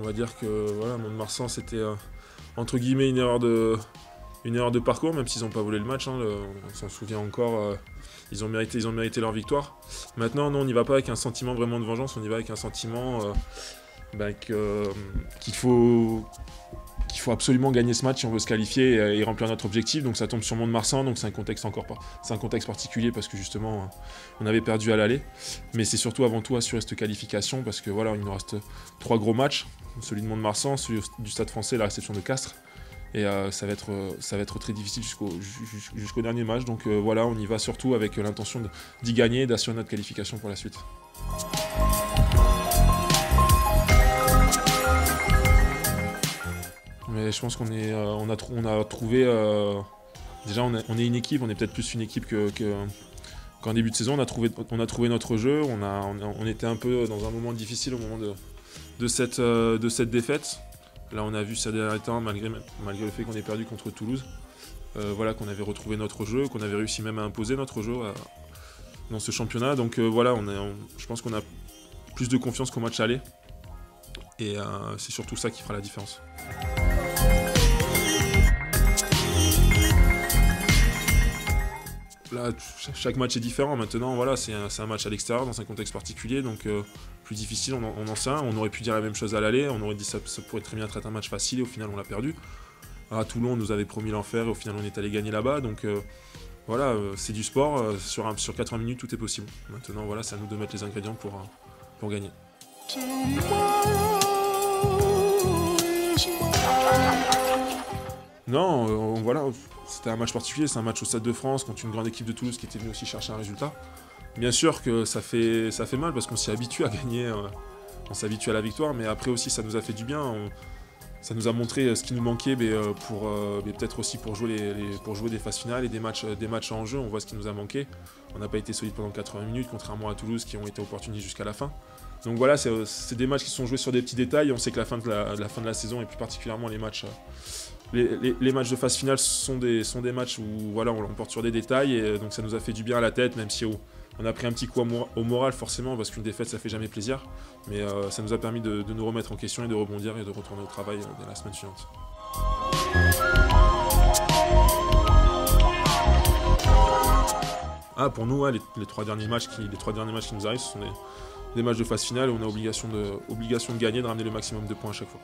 On va dire que voilà, Mont-de-Marsan, c'était entre guillemets une erreur de parcours, même s'ils n'ont pas volé le match. On s'en souvient encore. Ils ont mérité leur victoire. Maintenant, non, on n'y va pas avec un sentiment vraiment de vengeance. On y va avec un sentiment qu'il faut absolument gagner ce match si on veut se qualifier et remplir notre objectif. Donc ça tombe sur Mont-de-Marsan, donc c'est un contexte particulier parce que justement on avait perdu à l'aller. Mais c'est surtout avant tout assurer cette qualification parce que voilà, il nous reste 3 gros matchs, celui de Mont-de-Marsan, celui du Stade Français, la réception de Castres. Et ça va être très difficile jusqu'au dernier match. Donc voilà, on y va surtout avec l'intention d'y gagner et d'assurer notre qualification pour la suite. Mais je pense on a trouvé... déjà, on est une équipe, on est peut-être plus une équipe qu'en début de saison. On a trouvé notre jeu, on était un peu dans un moment difficile au moment de cette défaite. Là, on a vu ces derniers temps, malgré le fait qu'on ait perdu contre Toulouse, voilà, qu'on avait retrouvé notre jeu, qu'on avait réussi même à imposer notre jeu dans ce championnat. Donc voilà, je pense qu'on a plus de confiance qu'au match aller. Et c'est surtout ça qui fera la différence. Là, chaque match est différent. Maintenant, voilà, c'est un match à l'extérieur, dans un contexte particulier, donc plus difficile, on en sait un. On aurait pu dire la même chose à l'aller, on aurait dit ça pourrait très bien être un match facile, et au final, on l'a perdu. À Toulon, on nous avait promis l'enfer, et au final, on est allé gagner là-bas, donc voilà, c'est du sport. Sur 80 minutes, tout est possible. Maintenant, voilà, c'est à nous de mettre les ingrédients pour gagner. Non, voilà, c'était un match particulier, c'est un match au Stade de France contre une grande équipe de Toulouse qui était venue aussi chercher un résultat. Bien sûr que ça fait mal parce qu'on s'y habitue à gagner, on s'habitue à la victoire, mais après aussi ça nous a fait du bien, ça nous a montré ce qui nous manquait peut-être aussi pour jouer des phases finales et des matchs en jeu, on voit ce qui nous a manqué. On n'a pas été solide pendant 80 minutes, contrairement à Toulouse qui ont été opportunistes jusqu'à la fin. Donc voilà, c'est des matchs qui se sont joués sur des petits détails, et on sait que la fin de la saison, et plus particulièrement les matchs de phase finale sont des matchs où voilà, on l'emporte sur des détails, et donc ça nous a fait du bien à la tête, même si on a pris un petit coup au moral forcément, parce qu'une défaite ça fait jamais plaisir, mais ça nous a permis de nous remettre en question et de rebondir et de retourner au travail dès la semaine suivante. Pour nous, ouais, les 3 derniers matchs qui nous arrivent, ce sont des matchs de phase finale où on a obligation de gagner, de ramener le maximum de points à chaque fois.